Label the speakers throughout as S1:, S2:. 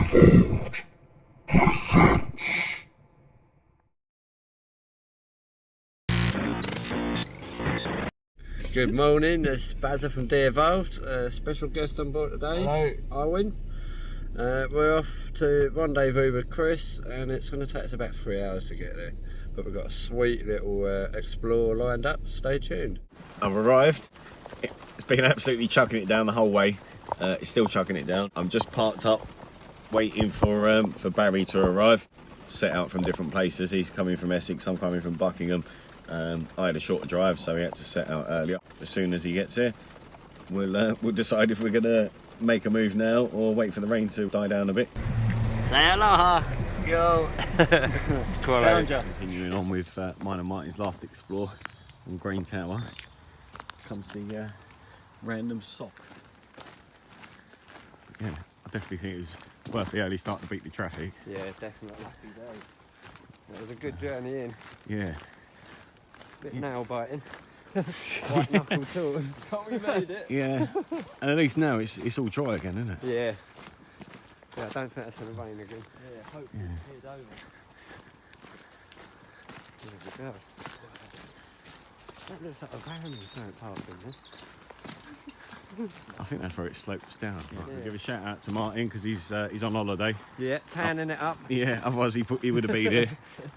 S1: Good morning, it's Bazza from D Evolved. Special guest on board today.
S2: Hello.
S1: Arwin. We're off to rendezvous with Chris, and it's going to take us about 3 hours to get there. But we've got a sweet little explore lined up. Stay tuned.
S2: I've arrived. It's been absolutely chucking it down the whole way. It's still chucking it down. I'm just parked up, waiting for Barry to arrive. Set out from different places. He's coming from Essex. I'm coming from Buckingham. I had a shorter drive, so we had to set out earlier. As soon as he gets here, we'll decide if we're gonna make a move now or wait for the rain to die down a bit.
S1: Say aloha. Yo.
S2: Found ya. Continuing on with mine and Martin's last explore on Green Tower comes the random sock. Yeah, I definitely think it was worth the early start to beat the traffic.
S1: Yeah, definitely. Lucky day. It was a good journey in.
S2: Yeah.
S1: Bit nail biting. White knuckle tools. But we made it.
S2: Yeah. And at least now it's all dry again, isn't it?
S1: Yeah. Yeah, I don't think that's going to rain again.
S3: Yeah, hopefully it's cleared over.
S1: There we go. That looks like a van in front parking there.
S2: I think that's where it slopes down. Right,
S1: Yeah.
S2: we'll give a shout out to Martin because he's on holiday.
S1: Yeah, tanning it up.
S2: Yeah, otherwise he would have been here.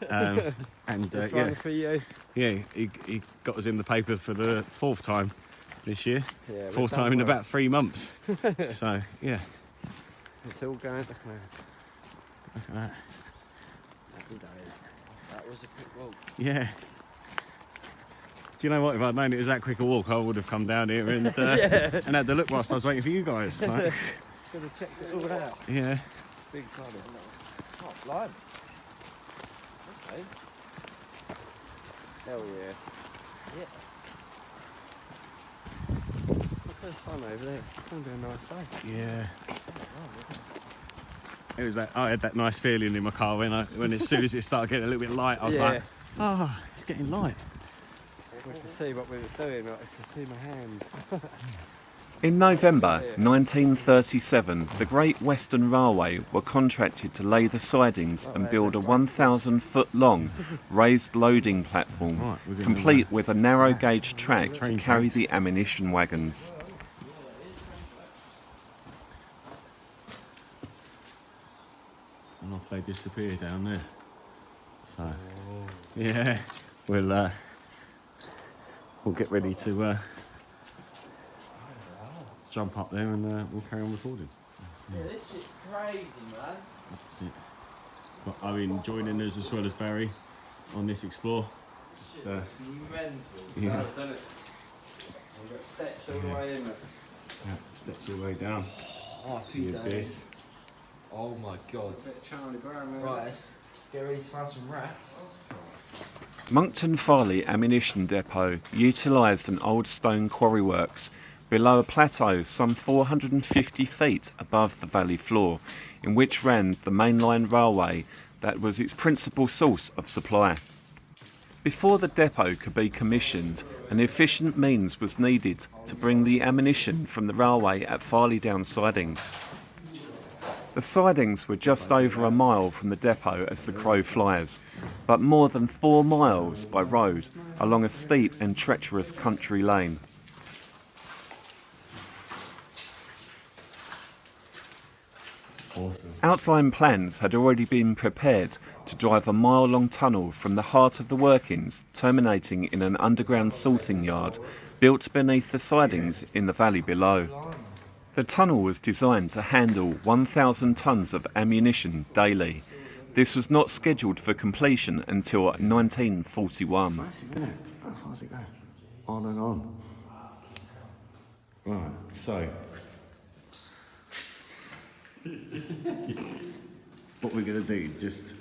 S2: And
S1: This
S2: yeah,
S1: one for you.
S2: yeah, he got us in the paper for the 4th time this year.
S1: Yeah, we've
S2: 4th
S1: done
S2: time in
S1: well.
S2: about 3 months. So yeah,
S1: It's all going to plan.
S2: look at that.
S1: Happy days. That was a quick walk.
S2: Yeah. Do you know what? If I'd known it was that quick a walk, I would have come down here and
S1: Yeah.
S2: and had the look whilst I was waiting for you guys. Like,
S1: Should have checked it all out.
S2: yeah.
S1: Big time.
S3: Oh, blind. Okay.
S1: Hell yeah.
S3: Yeah.
S1: What's the sun over there? It's going to be a nice day.
S2: Yeah. It was that I had that nice feeling in my car when as soon as it started getting a little bit light, I was like, oh, it's getting light.
S1: We could see what we were doing, I could see my hands.
S4: In November 1937, the Great Western Railway were contracted to lay the sidings and build a 1,000-foot-long raised loading platform,
S2: Right, we're gonna
S4: complete with a narrow gauge track to
S2: train
S4: carry
S2: tracks.
S4: the ammunition wagons.
S2: And off they disappear down there. So, yeah, we'll get ready to jump up there and we'll carry on recording.
S3: Yeah, this shit's crazy, man.
S2: That's it. Got Owen joining us as well as Barry on this explore. Just,
S3: Mental.
S2: yeah.
S3: Isn't it? We've got steps all the way in it.
S2: Yeah, steps all the way down
S3: Oh,
S2: to the abyss.
S3: Oh my god.
S1: Bit of Charlie Brown there.
S3: Right, let's get ready to find some rats.
S4: Monkton Farleigh Ammunition Depot utilised an old stone quarry works below a plateau some 450 feet above the valley floor, in which ran the mainline railway that was its principal source of supply. Before the depot could be commissioned, an efficient means was needed to bring the ammunition from the railway at Farleigh Down Sidings. The sidings were just over a mile from the depot as the crow flies, but more than 4 miles by road along a steep and treacherous country lane.
S2: Awesome.
S4: Outline plans had already been prepared to drive a mile-long tunnel from the heart of the workings, terminating in an underground sorting yard built beneath the sidings in the valley below. The tunnel was designed to handle 1,000 tonnes of ammunition daily. This was not scheduled for completion until 1941.
S2: How far's it go? On and on. Right, so what we're going to do, just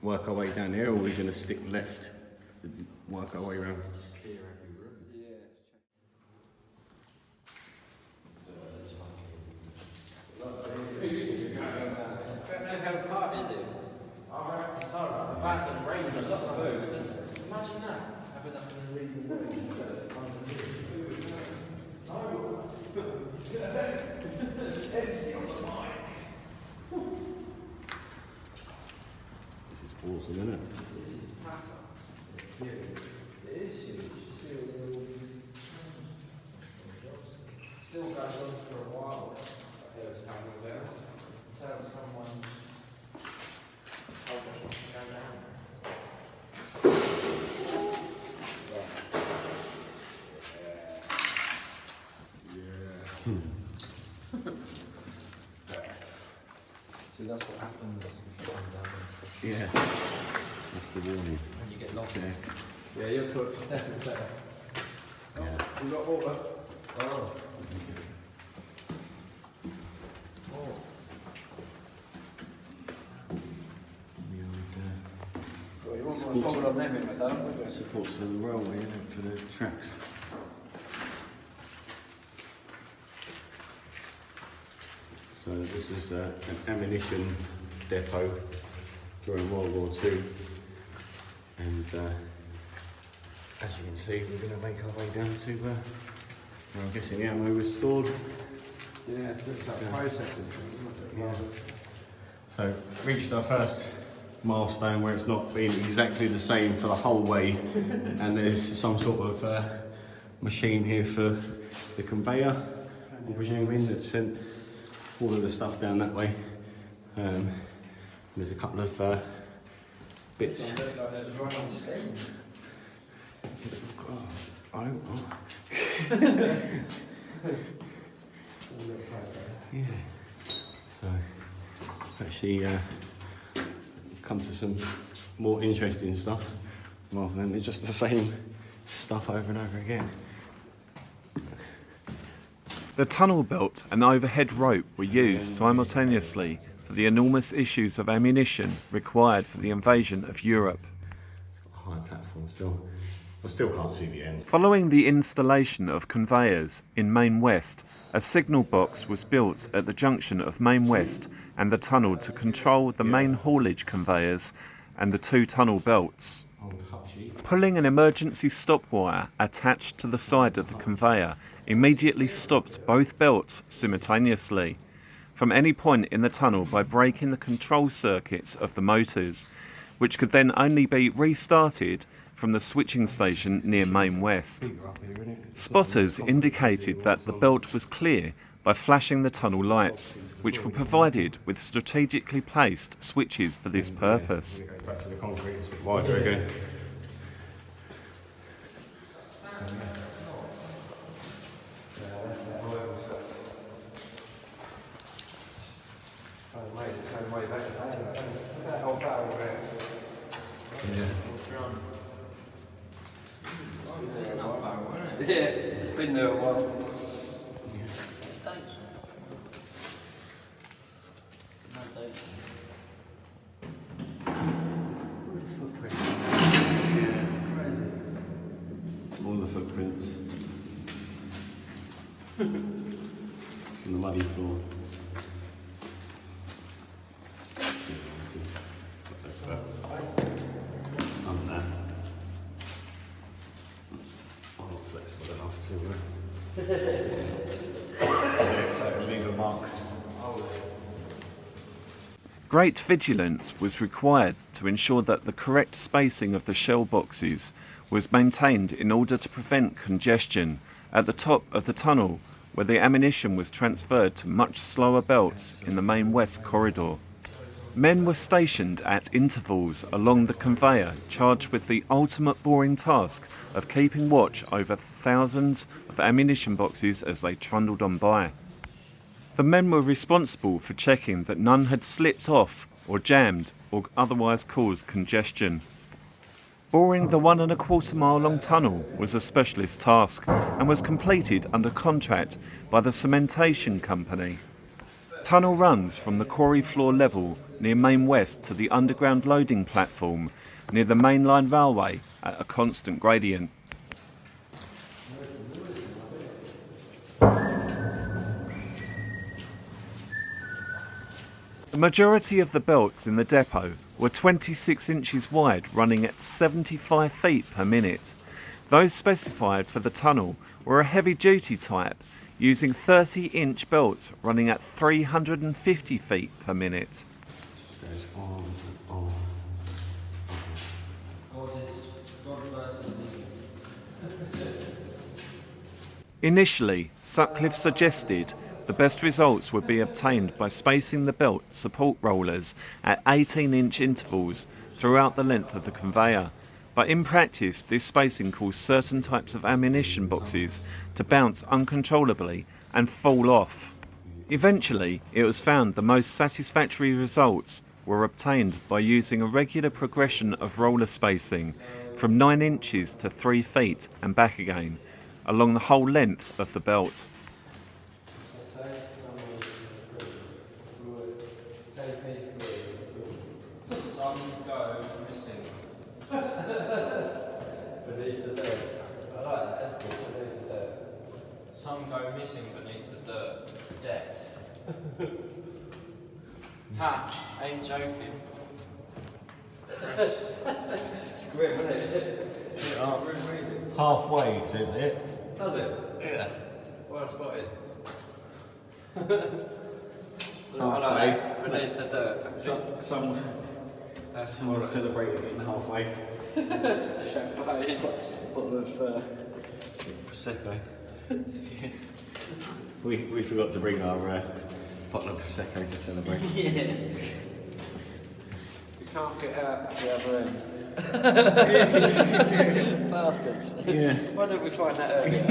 S2: work our way down here, or we're going to stick left, work our way around?
S3: Clear every room. How part is it? Alright, it's alright. Apart from rain, there's lots of birds, isn't there? Imagine that. Having that in the legal way. It's empty on the mic.
S1: awesome, isn't it?
S3: It is huge. You see all the little... Still goes on for a while. It was coming down. So someone... Oh, gosh, go down. See, that's what happens if you come down.
S1: Yeah. That's the warning.
S3: When you get lost.
S1: Yeah.
S3: Yeah, your foot's definitely better.
S1: Yeah.
S3: You got water? Oh. Well, you won't want to hold on them in though, would you?
S1: Supports for the railway, isn't it, for the tracks. So this was an ammunition depot during World War II, and as you can see, we're going to make our way down to where I'm guessing the ammo was stored.
S3: Yeah, it looks like processing thing,
S1: Yeah. So reached our first milestone where it's not been exactly the same for the whole way, and there's some sort of machine here for the conveyor, I'm presuming, that sent all of the stuff down that way. There's a couple of bits.
S3: It looked like it was running on steam.
S1: Oh, yeah. So actually come to some more interesting stuff rather than just the same stuff over and over again.
S4: The tunnel belt and overhead rope were used simultaneously for the enormous issues of ammunition required for the invasion of Europe.
S1: High platform still. I still can't see the end.
S4: Following the installation of conveyors in Main West, a signal box was built at the junction of Main West and the tunnel to control the main haulage conveyors and the two tunnel belts. Pulling an emergency stop wire attached to the side of the conveyor immediately stopped both belts simultaneously from any point in the tunnel by breaking the control circuits of the motors, which could then only be restarted from the switching station near Main West. Spotters indicated that the belt was clear by flashing the tunnel lights, which were provided with strategically placed switches for this purpose.
S1: Back to the concrete, it's a bit wider again.
S3: Yeah, it's been there a while.
S1: All the footprints. On the muddy floor. Flexible enough to leave a mark.
S4: Great vigilance was required to ensure that the correct spacing of the shell boxes was maintained in order to prevent congestion at the top of the tunnel, where the ammunition was transferred to much slower belts in the Main West corridor. Men were stationed at intervals along the conveyor, charged with the ultimate boring task of keeping watch over thousands of ammunition boxes as they trundled on by. The men were responsible for checking that none had slipped off or jammed or otherwise caused congestion. Boring the 1¼ mile long tunnel was a specialist task and was completed under contract by the cementation company. Tunnel runs from the quarry floor level near Main West to the underground loading platform near the mainline railway at a constant gradient. The majority of the belts in the depot were 26 inches wide, running at 75 feet per minute. Those specified for the tunnel were a heavy-duty type, using 30-inch belts running at 350 feet per minute.
S1: Just goes on and on.
S4: Initially, Sutcliffe suggested the best results would be obtained by spacing the belt support rollers at 18-inch intervals throughout the length of the conveyor, but in practice this spacing caused certain types of ammunition boxes to bounce uncontrollably and fall off. Eventually, it was found the most satisfactory results were obtained by using a regular progression of roller spacing from 9 inches to 3 feet and back again, along the whole length of the belt.
S3: Some go missing. Beneath the dirt. I like that, that's good, beneath the dirt. Some go missing beneath the dirt. Death. Ha! Ain't joking. It's grim, isn't it?
S1: Halfway, it says it.
S3: Does it?
S1: Yeah.
S3: Well spotted.
S1: Halfway.
S3: Beneath the dirt.
S1: Someone celebrated getting halfway.
S3: Champagne.
S1: Bottle of Prosecco. We forgot to bring our bottle of Prosecco to celebrate.
S3: Yeah. You can't get out the other end. Bastards.
S1: Yeah.
S3: Why don't we find that earlier?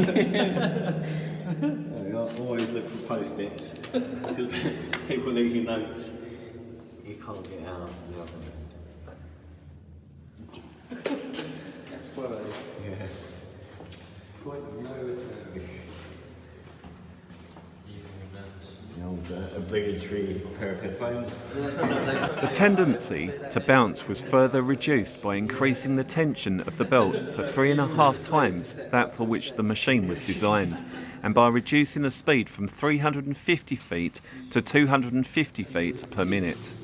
S1: There we are. Always look for post-its because people leave you notes. You can't get out the other end.
S3: That's quality.
S1: Yeah.
S3: Point of no return.
S1: The old obligatory pair of headphones.
S4: The tendency to bounce was further reduced by increasing the tension of the belt to 3.5 times that for which the machine was designed, and by reducing the speed from 350 feet to 250 feet per minute.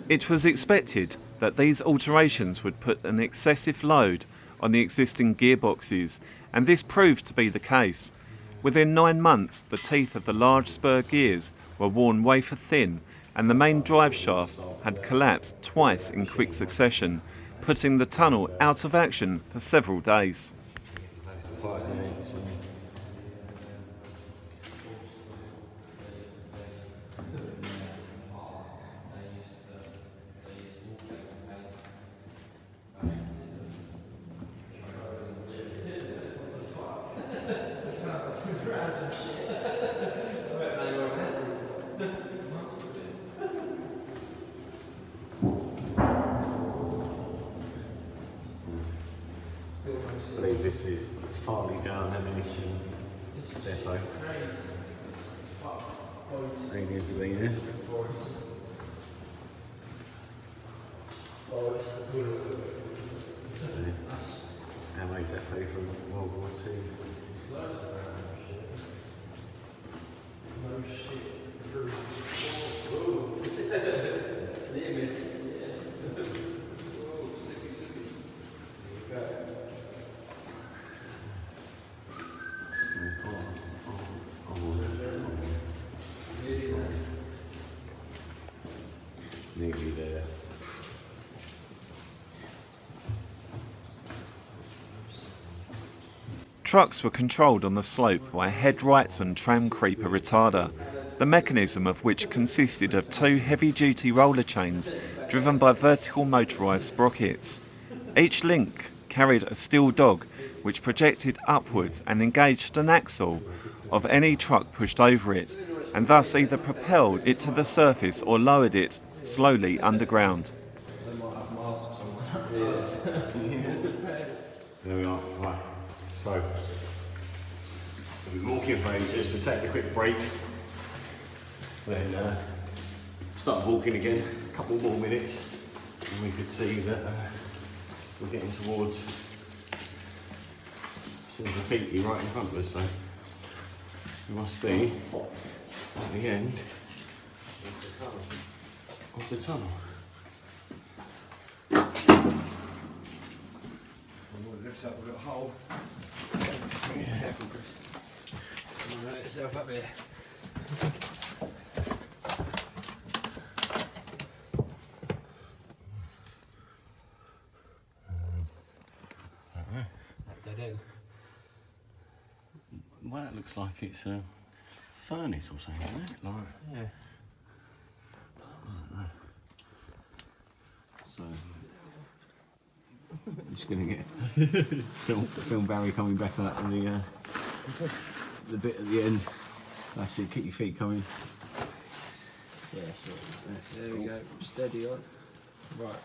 S4: It was expected that these alterations would put an excessive load on the existing gearboxes, and this proved to be the case. Within 9 months, the teeth of the large spur gears were worn wafer thin, and the main drive shaft had collapsed twice in quick succession, putting the tunnel out of action for several days.
S1: Close to 5 minutes. I believe this is Farleigh Down Ammunition Depot. Really into the here. Ammo depot from World War II. Nearly there.
S4: Trucks were controlled on the slope by a head Wrightson tram creeper retarder, the mechanism of which consisted of 2 heavy-duty roller chains driven by vertical motorised sprockets. Each link carried a steel dog which projected upwards and engaged an axle of any truck pushed over it, and thus either propelled it to the surface or lowered it slowly underground.
S3: They might have masks on. Yes.
S1: There we are. Right. So, we've been walking for ages. We'll take a quick break. Then start walking again. A couple more minutes, and we could see that we're getting towards some graffiti right in front of us. So, we must be at the end of the tunnel.
S3: It looks like we've got a hole. Yeah. Right, yourself up here. That dead end.
S1: looks like it's a furnace or something, isn't it? Like,
S3: Yeah.
S1: so, I'm just going to get film Barry coming back up in the bit at the end. That's it, keep your feet coming.
S3: Yeah, so there we go, steady on. Right.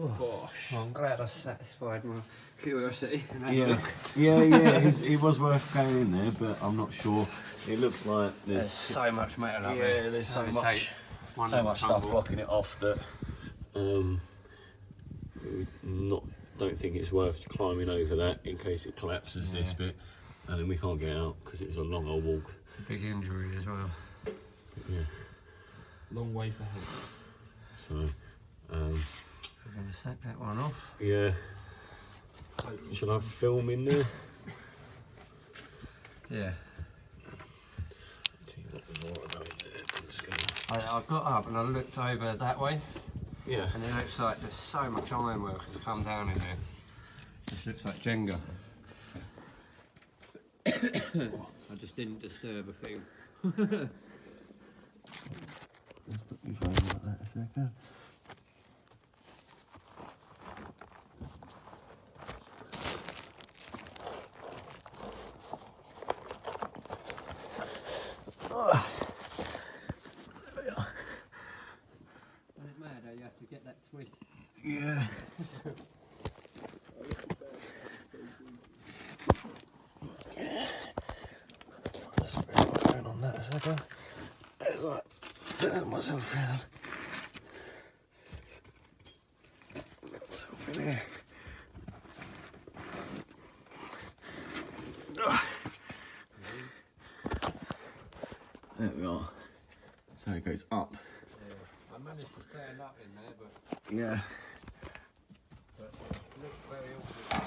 S3: Oh, gosh. Well, I'm glad I satisfied my curiosity. And had a look.
S1: yeah, it was worth going in there, but I'm not sure. It looks like
S3: There's so much metal up there.
S1: Yeah, there's so
S3: It
S1: much
S3: takes one
S1: stuff
S3: tumble.
S1: blocking it off that don't think it's worth climbing over that in case it collapses this bit, and then we can't get out because it's a long old walk.
S3: Big injury as well.
S1: Yeah.
S3: Long way for him.
S1: So,
S3: we're going to sack that one off.
S1: yeah. Shall I film in there?
S3: Yeah. I got up and I looked over that way.
S1: Yeah.
S3: And it looks like there's so much ironwork has come down in there. It just looks like Jenga. I just didn't disturb a thing.
S1: Let's put my phone like that a second.
S3: Isn't it mad how you have to get that twist?
S1: Yeah. Let's put my phone on that a second. As I turn myself around. Get myself in here. There we are. So it goes up.
S3: Yeah. I managed to stand up in there, but
S1: Yeah.
S3: it looks very awkward.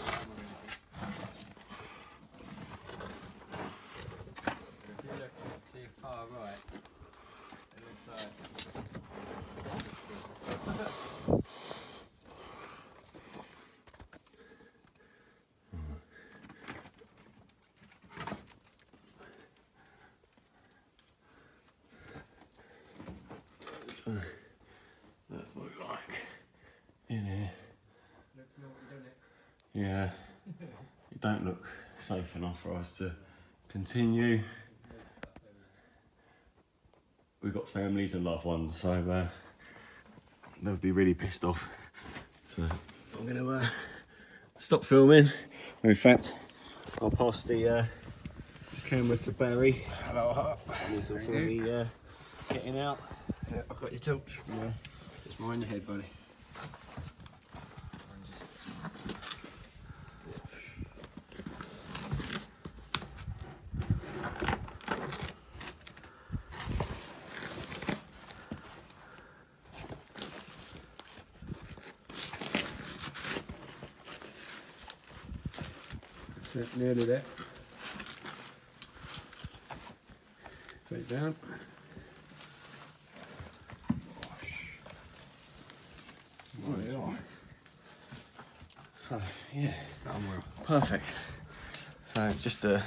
S3: If you look to your far right, it looks like
S1: So that's what it's like in here.
S3: looks naughty, doesn't it?
S1: Yeah. It don't look safe enough for us to continue. We've got families and loved ones, so they'll be really pissed off. So I'm going to stop filming. In fact, I'll pass the camera to Barry.
S3: Hello,
S1: And he can film me getting out.
S3: yeah, I've got your torch.
S1: Yeah.
S3: It's more in your head, buddy. Nearly there. Put it down.
S1: There we are. So, yeah.
S3: Done well.
S1: Perfect. So just a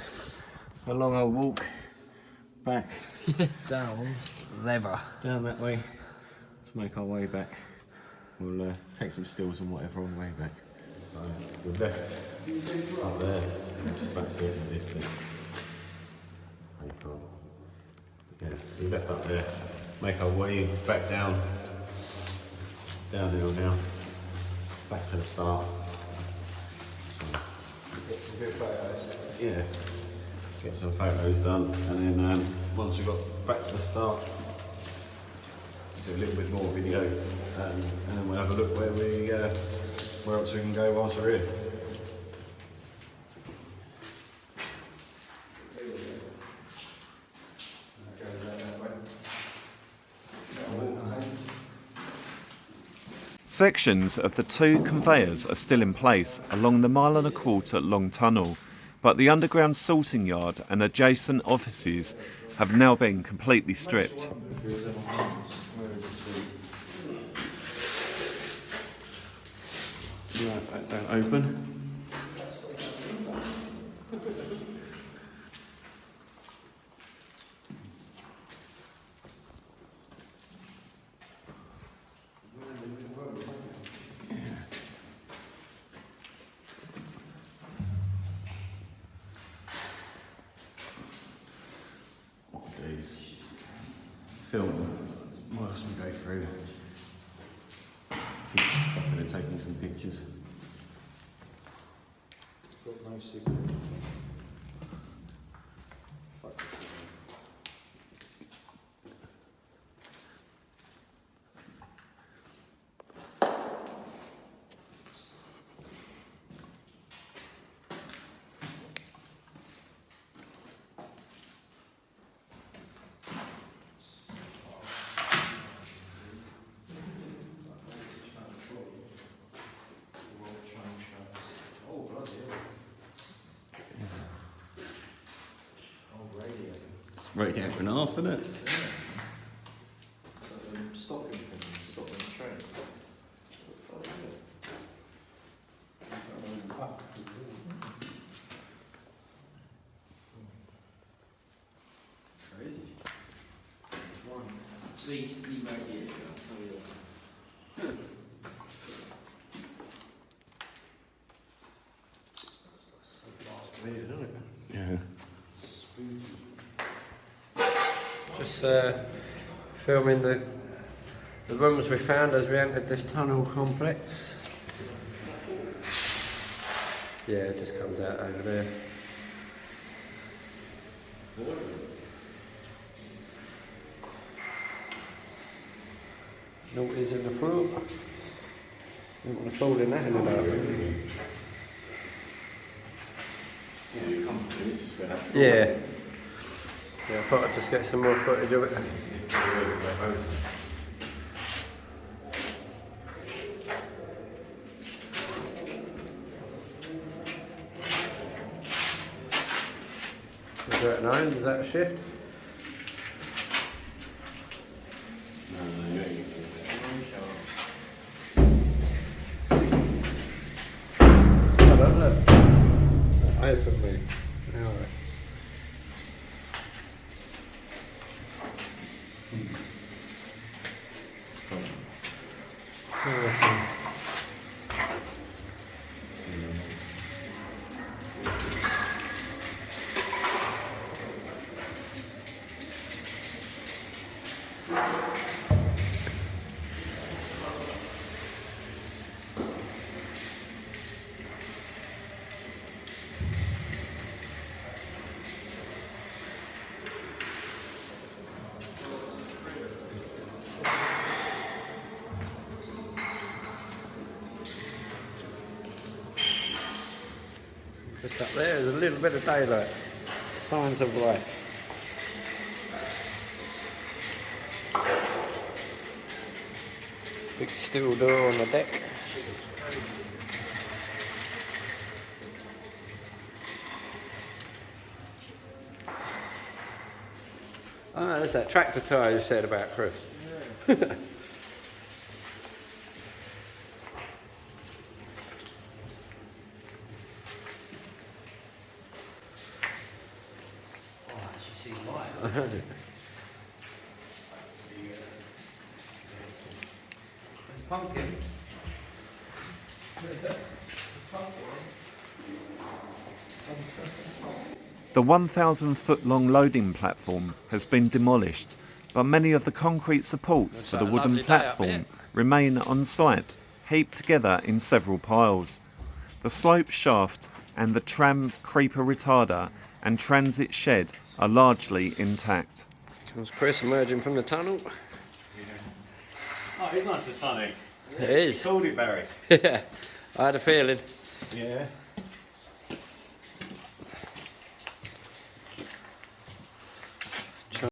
S1: long old walk back
S3: Down. Lever.
S1: down that way to make our way back. We'll take some stills and whatever on the way back. So we've left up there, just about to see it in the distance. Yeah, we left up there, make our way back downhill now, back to the start.
S3: Get some good photos.
S1: Yeah, get some photos done, and then once we got back to the start, do a little bit more video, and then we'll have a look where else we can go whilst we're here.
S4: Sections of the two conveyors are still in place along the 1.25 mile long tunnel, but the underground sorting yard and adjacent offices have now been completely stripped.
S1: Right, that don't open. film whilst we go through. Keep stopping and taking some pictures.
S3: It's got no signal.
S1: Right out and half, isn't it?
S3: Stopping the train. Crazy. Please leave right here, I'll tell you that.
S1: Weird, isn't it? Yeah.
S5: Just filming the rooms we found as we entered this tunnel complex. Yeah, it just comes out over there. Naughties in the floor. Didn't want to fall in that in the dark. Yeah. Yeah, I thought I'd just get some more footage of it. Is that an iron? Is that a shift? I don't know. I opened me. Alright. Just up there, there's a little bit of daylight. Signs of life. Big steel door on the deck. Oh, there's that tractor tyre you said about, Chris. Yeah.
S3: Pumpkin.
S4: The 1,000-foot-long loading platform has been demolished, but many of the concrete supports for the wooden platform remain on site, heaped together in several piles. The slope shaft and the tram creeper retarder and transit shed are largely intact.
S5: Comes Chris emerging from the tunnel.
S1: Oh, it's nice and sunny.
S5: It is.
S1: Called it, Barry.
S5: Yeah, I had a feeling.
S1: Yeah.